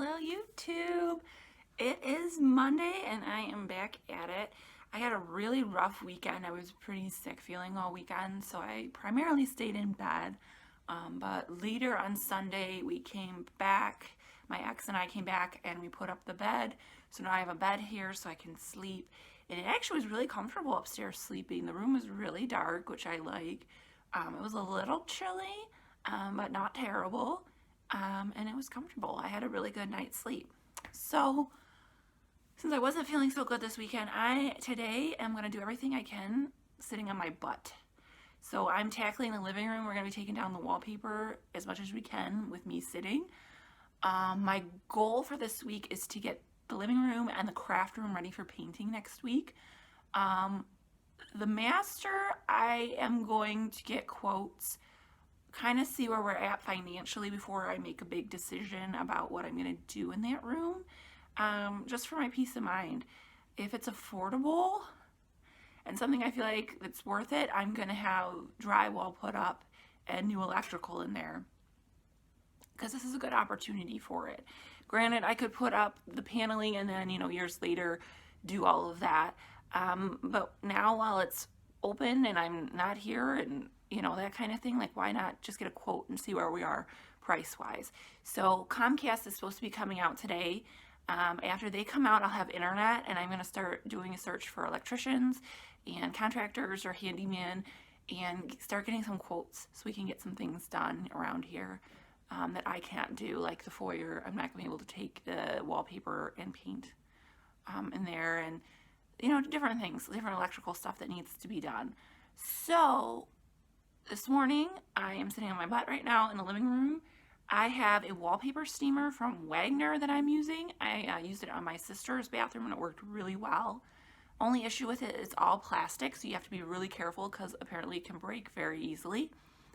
Hello YouTube. It is Monday and I am back at it. I had a really rough weekend. I was pretty sick feeling all weekend, so I primarily stayed in bed. But later on Sunday we came back, my ex and I came back and we put up the bed. So now I have a bed here so I can sleep. And it actually was really comfortable upstairs sleeping. The room was really dark, which I like. It was a little chilly, but not terrible. And it was comfortable. I had a really good night's sleep. So since I wasn't feeling so good this weekend, today am going to do everything I can sitting on my butt. So I'm tackling the living room. We're going to be taking down the wallpaper as much as we can with me sitting. My goal for this week is to get the living room and the craft room ready for painting next week. The master, I am going to get quotes, kind of see where we're at financially before I make a big decision about what I'm going to do in that room, just for my peace of mind. If it's affordable and something I feel like it's worth it, I'm going to have drywall put up and new electrical in there, because this is a good opportunity for it. Granted, I could put up the paneling and then, years later do all of that. But now while it's open and I'm not here and, that kind of thing, like why not just get a quote and see where we are price-wise. So Comcast is supposed to be coming out today. After they come out, I'll have internet and I'm going to start doing a search for electricians and contractors or handyman and start getting some quotes so we can get some things done around here that I can't do, like the foyer. I'm not going to be able to take the wallpaper and paint in there, and different things, different electrical stuff that needs to be done. So this morning I am sitting on my butt right now in the living room. I have a wallpaper steamer from Wagner that I'm using. I used it on my sister's bathroom and it worked really well. Only issue with it is all plastic, so you have to be really careful because apparently it can break very easily.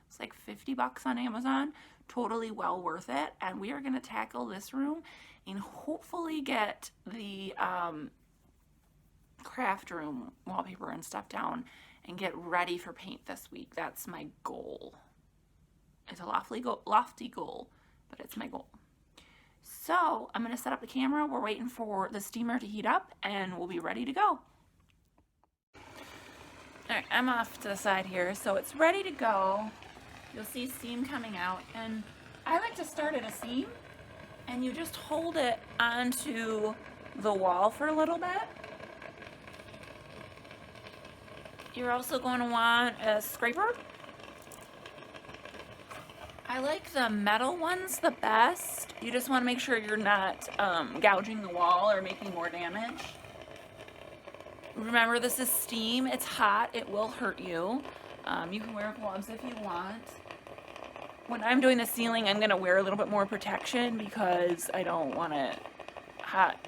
It's like $50 on Amazon. Totally well worth it. And we are going to tackle this room and hopefully get the craft room wallpaper and stuff down and get ready for paint this week. That's my goal. It's a lofty goal, but it's my goal. So I'm going to set up the camera. We're waiting for the steamer to heat up and we'll be ready to go. All right, I'm off to the side here. So it's ready to go. You'll see steam coming out, and I like to start at a seam and you just hold it onto the wall for a little bit. You're also going to want a scraper. I like the metal ones the best. You just want to make sure you're not gouging the wall or making more damage. Remember, this is steam. It's hot. It will hurt you. You can wear gloves if you want. When I'm doing the ceiling, I'm going to wear a little bit more protection because I don't want hot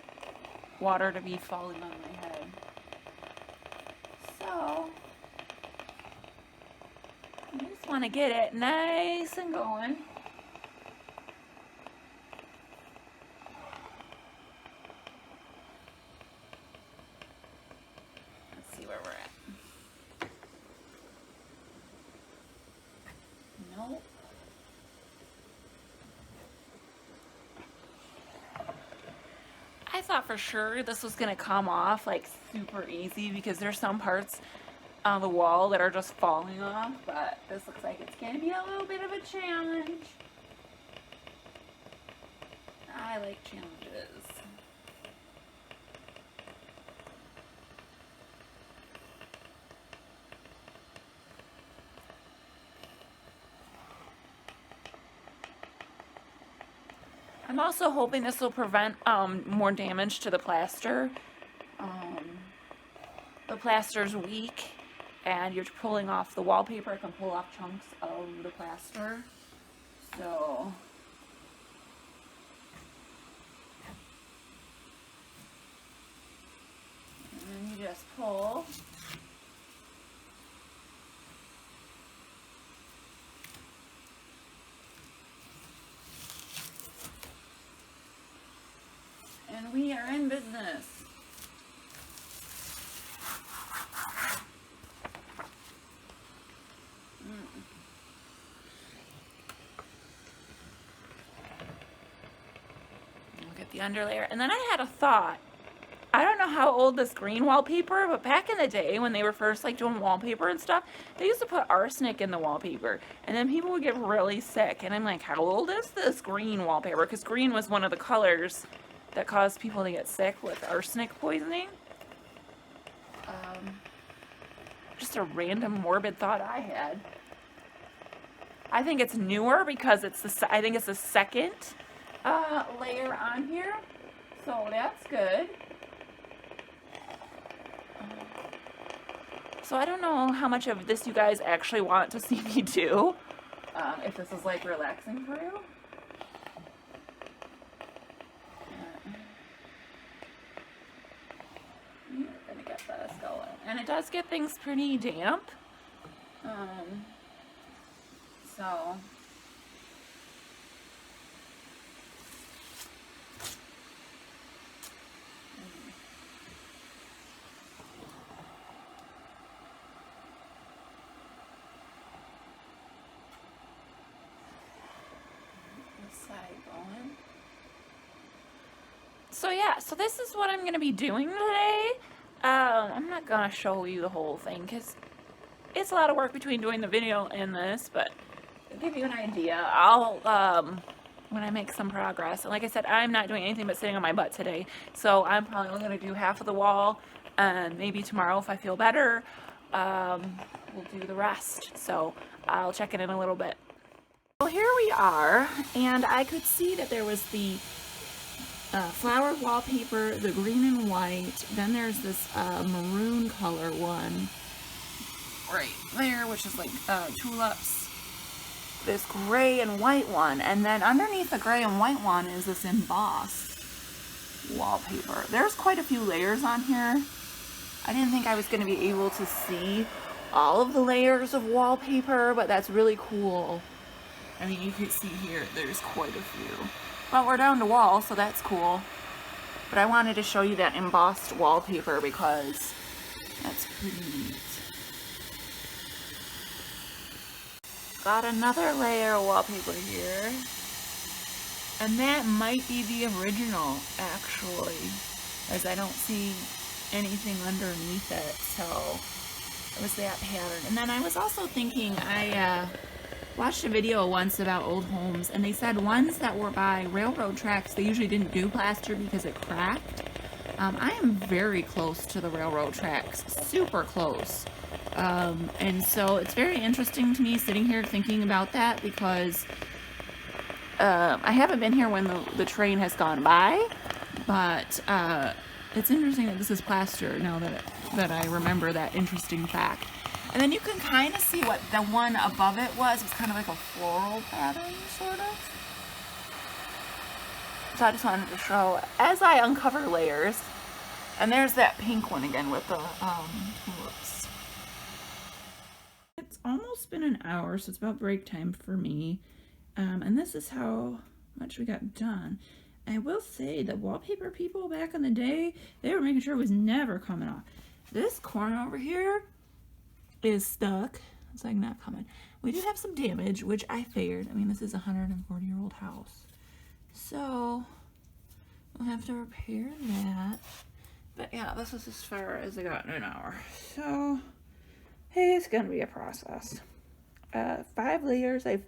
water to be falling on my head. So, you just want to get it nice and going. Let's see where we're at. Nope. I thought for sure this was going to come off like super easy because there's some parts on the wall that are just falling off, but this looks like it's going to be a little bit of a challenge. I like challenges. I'm also hoping this will prevent more damage to the plaster. The plaster's weak and you're pulling off the wallpaper. It can pull off chunks of the plaster. So and then you just pull. And we are in business. the underlayer. And then I had a thought. I don't know how old this green wallpaper, but back in the day when they were first like doing wallpaper and stuff, they used to put arsenic in the wallpaper, and then people would get really sick. And I'm like, how old is this green wallpaper? Because green was one of the colors that caused people to get sick with arsenic poisoning. Just a random morbid thought I had. I think it's newer because I think it's the second layer on here, so that's good. So I don't know how much of this you guys actually want to see me do, if this is like relaxing for you. You're gonna get this going. And it does get things pretty damp. So going. So yeah, so this is what I'm going to be doing today. I'm not going to show you the whole thing because it's a lot of work between doing the video and this, but to give you an idea, I'll, when I make some progress, and like I said, I'm not doing anything but sitting on my butt today, so I'm probably only going to do half of the wall, and maybe tomorrow if I feel better, we'll do the rest. So I'll check it in a little bit. Well, here we are, and I could see that there was the flower wallpaper, the green and white, then there's this maroon color one right there, which is like tulips, this gray and white one, and then underneath the gray and white one is this embossed wallpaper. There's quite a few layers on here. I didn't think I was going to be able to see all of the layers of wallpaper, but that's really cool. I mean, you can see here, there's quite a few. Well, we're down to wall, so that's cool. But I wanted to show you that embossed wallpaper because that's pretty neat. Got another layer of wallpaper here. And that might be the original, actually, as I don't see anything underneath it, so it was that pattern. And then I was also thinking, I watched a video once about old homes, and they said ones that were by railroad tracks, they usually didn't do plaster because it cracked. I am very close to the railroad tracks, super close. And so it's very interesting to me sitting here thinking about that because I haven't been here when the train has gone by, but it's interesting that this is plaster now that I remember that interesting fact. And then you can kind of see what the one above it was. It's kind of like a floral pattern, sort of. So I just wanted to show as I uncover layers. And there's that pink one again with the tulips. It's almost been an hour, so it's about break time for me. And this is how much we got done. I will say the wallpaper people back in the day, they were making sure it was never coming off. This corner over here is stuck. It's like not coming. We do have some damage, which I figured. I mean, this is a 140-year-old house, so we'll have to repair that. But yeah, this is as far as I got in an hour. So hey, it's gonna be a process. 5 layers, I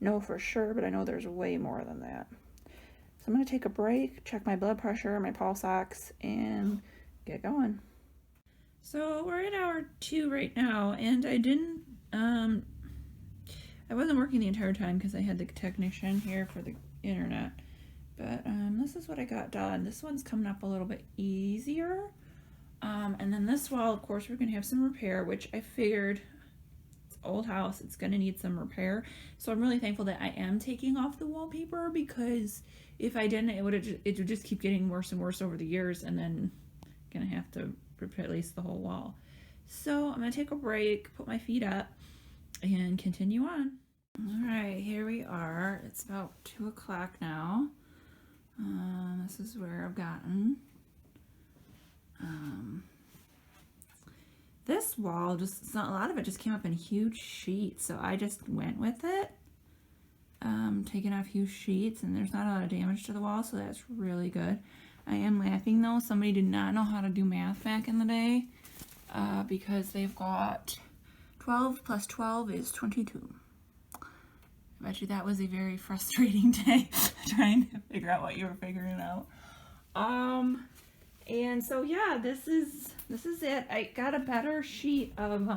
know for sure, but I know there's way more than that. So I'm gonna take a break, check my blood pressure, my pulse ox, and get going. So we're at hour 2 right now, and I didn't, I wasn't working the entire time because I had the technician here for the internet, but this is what I got done. This one's coming up a little bit easier, and then this wall, of course, we're going to have some repair, which I figured, it's old house, it's going to need some repair, so I'm really thankful that I am taking off the wallpaper, because if I didn't, it would just keep getting worse and worse over the years, and then gonna have to replace the whole wall. So I'm gonna take a break, put my feet up, and continue on. All right, here we are. It's about 2 o'clock now. This is where I've gotten. This wall, a lot of it just came up in huge sheets, so I just went with it. taken off a few sheets, and there's not a lot of damage to the wall, so that's really good. I am laughing though, somebody did not know how to do math back in the day, because they've got 12 plus 12 is 22. I bet you that was a very frustrating day trying to figure out what you were figuring out. And so yeah, this is it. I got a better sheet of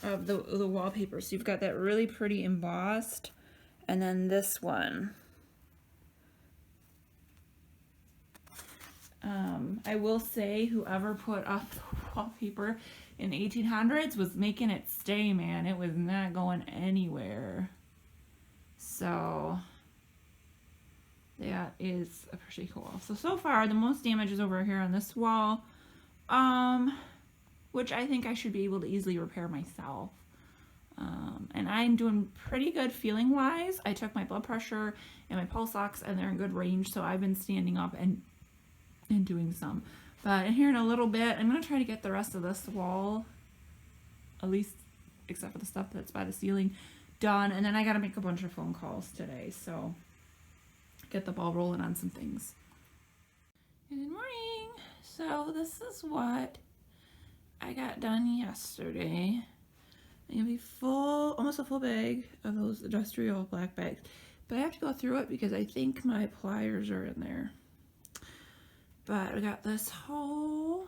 the wallpaper. So you've got that really pretty embossed, and then this one. I will say whoever put up the wallpaper in the 1800s was making it stay, man. It was not going anywhere. So that is pretty cool. So far the most damage is over here on this wall, which I think I should be able to easily repair myself. And I'm doing pretty good feeling wise. I took my blood pressure and my pulse ox, and they're in good range, so I've been standing up and doing some. But in here in a little bit, I'm going to try to get the rest of this wall, at least except for the stuff that's by the ceiling, done. And then I got to make a bunch of phone calls today, so get the ball rolling on some things. Good morning. So this is what I got done yesterday. I'm going to be full, almost a full bag of those industrial black bags. But I have to go through it because I think my pliers are in there. But I got this whole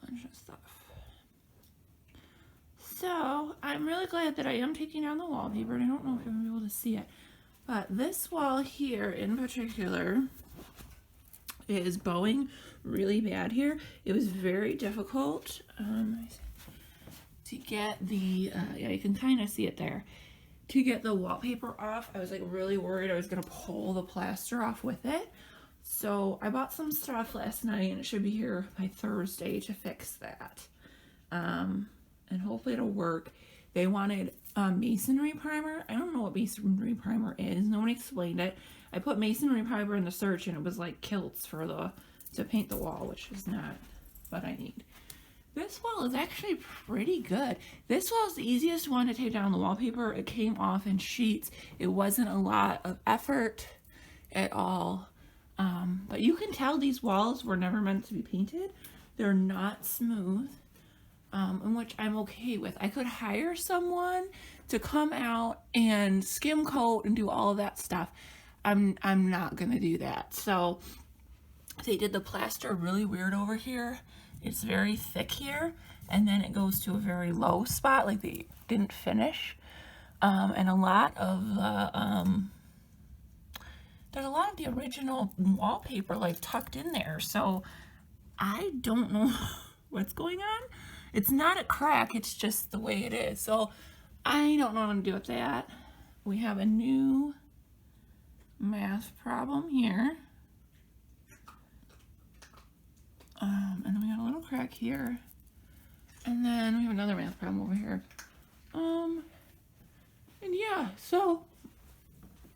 bunch of stuff. So I'm really glad that I am taking down the wallpaper. I don't know if you're going to be able to see it. But this wall here in particular is bowing really bad here. It was very difficult to get the, yeah, you can kind of see it there. To get the wallpaper off, I was like really worried I was going to pull the plaster off with it. So I bought some stuff last night, and it should be here by Thursday to fix that. And hopefully it'll work. They wanted masonry primer. I don't know what masonry primer is. No one explained it. I put masonry primer in the search, and it was like kilts for to paint the wall, which is not what I need. This wall is actually pretty good. This wall is the easiest one to take down the wallpaper. It came off in sheets. It wasn't a lot of effort at all. But you can tell these walls were never meant to be painted. They're not smooth, in which I'm okay with. I could hire someone to come out and skim coat and do all of that stuff. I'm not gonna do that. So they did the plaster really weird over here. It's very thick here, and then it goes to a very low spot, like they didn't finish. And a lot of there's a lot of the original wallpaper like tucked in there. So I don't know what's going on. It's not a crack, it's just the way it is. So I don't know what I'm gonna do with that. We have a new math problem here. And then we got a little crack here. And then we have another math problem over here. And yeah, so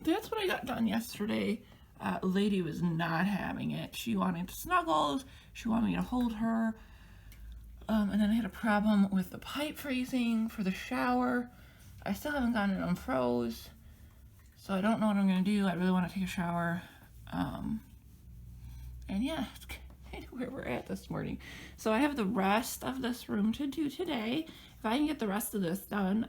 that's what I got done yesterday. Lady was not having it. She wanted snuggles. She wanted me to hold her. And then I had a problem with the pipe freezing for the shower. I still haven't gotten it unfroze. So I don't know what I'm going to do. I really want to take a shower. And yeah, it's where we're at this morning. So I have the rest of this room to do today. If I can get the rest of this done,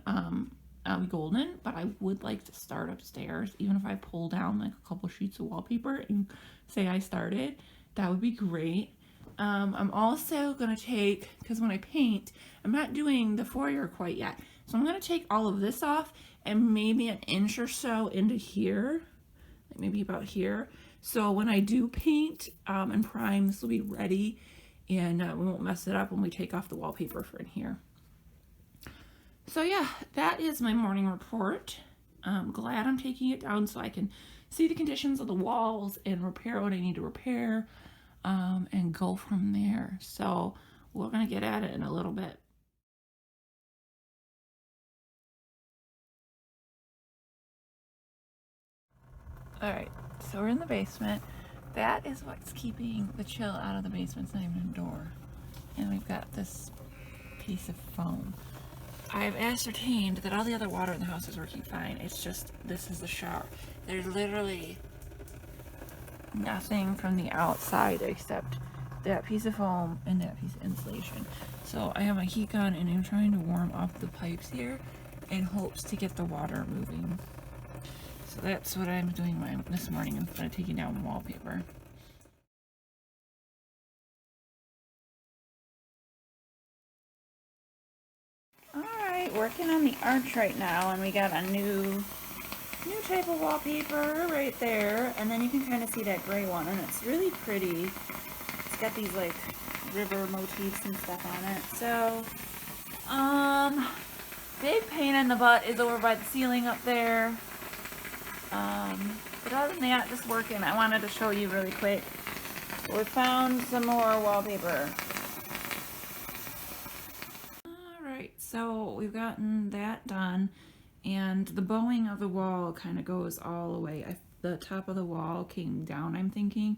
I'll be golden, but I would like to start upstairs. Even if I pull down like a couple sheets of wallpaper and say I started, that would be great. I'm also going to take, because when I paint, I'm not doing the foyer quite yet. So I'm going to take all of this off and maybe an inch or so into here, like maybe about here. So when I do paint and prime, this will be ready, and we won't mess it up when we take off the wallpaper for in here. So yeah, that is my morning report. I'm glad I'm taking it down so I can see the conditions of the walls and repair what I need to repair, and go from there. So we're gonna get at it in a little bit. All right, so we're in the basement. That is what's keeping the chill out of the basement. It's not even a door. And we've got this piece of foam. I've ascertained that all the other water in the house is working fine. It's just, this is the shower. There's literally nothing from the outside except that piece of foam and that piece of insulation. So I have my heat gun and I'm trying to warm up the pipes here in hopes to get the water moving. So that's what I'm doing this morning instead of taking down wallpaper. Alright, working on the arch right now, and we got a new type of wallpaper right there, and then you can kind of see that gray one, and it's really pretty. It's got these like river motifs and stuff on it. So, big pain in the butt is over by the ceiling up there. But other than that, just working. I wanted to show you really quick. We found some more wallpaper. Alright, so we've gotten that done, and the bowing of the wall kind of goes all the way. The top of the wall came down, I'm thinking.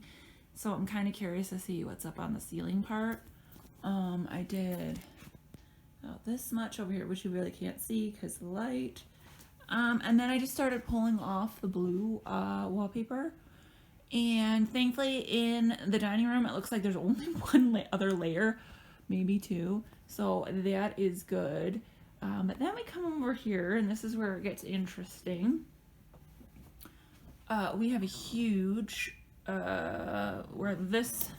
So I'm kind of curious to see what's up on the ceiling part. I did about this much over here, which you really can't see because of the light. And then I just started pulling off the blue wallpaper. And thankfully in the dining room, it looks like there's only one other layer, maybe two. So that is good. But then we come over here, and this is where it gets interesting. We have a huge, where this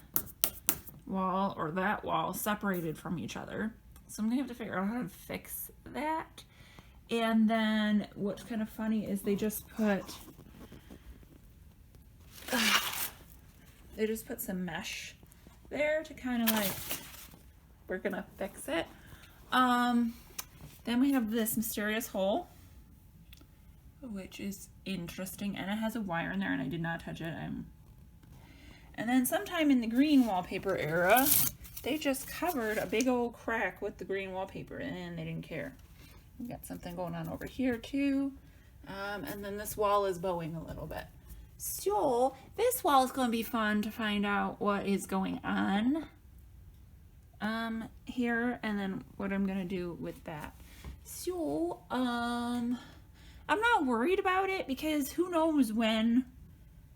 wall or that wall separated from each other. So I'm gonna have to figure out how to fix that. And then what's kind of funny is they just put some mesh there to kind of like, we're gonna fix it. Then we have this mysterious hole, which is interesting, and it has a wire in there, and I did not touch it. And then sometime in the green wallpaper era, they just covered a big old crack with the green wallpaper, and they didn't care. We got something going on over here too. And then this wall is bowing a little bit. So this wall is going to be fun to find out what is going on here, and then what I'm going to do with that. So I'm not worried about it because who knows when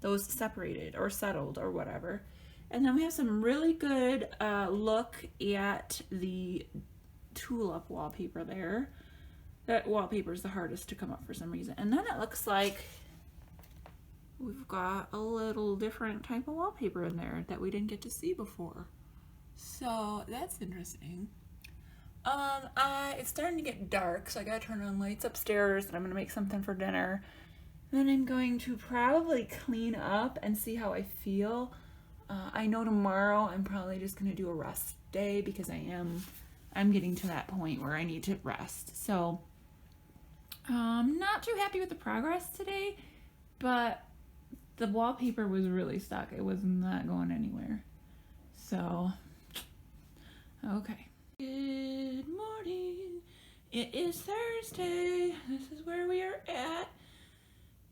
those separated or settled or whatever. And then we have some really good look at the tulip wallpaper there. That wallpaper is the hardest to come up for some reason. And then it looks like we've got a little different type of wallpaper in there that we didn't get to see before. So that's interesting. It's starting to get dark, so I gotta turn on lights upstairs, and I'm gonna make something for dinner. Then I'm going to probably clean up and see how I feel. I know tomorrow I'm probably just gonna do a rest day because I'm getting to that point where I need to rest. So not too happy with the progress today, but the wallpaper was really stuck. It was not going anywhere. So, okay. Good morning. It is Thursday. This is where we are at.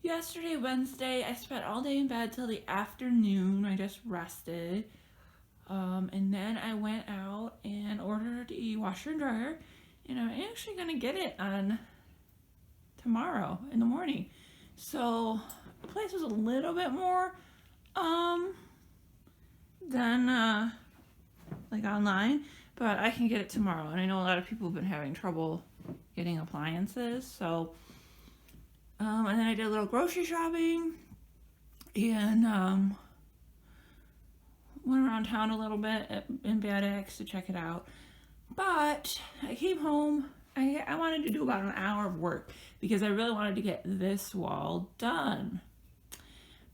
Yesterday, Wednesday, I spent all day in bed till the afternoon. I just rested. And then I went out and ordered a washer and dryer, and I'm actually gonna get it on tomorrow in the morning. So the place was a little bit more than like online, but I can get it tomorrow. And I know a lot of people have been having trouble getting appliances. So and then I did a little grocery shopping and went around town a little bit in Bad Axe to check it out. But I came home. I wanted to do about an hour of work because I really wanted to get this wall done.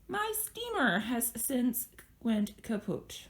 My steamer has since went kaput.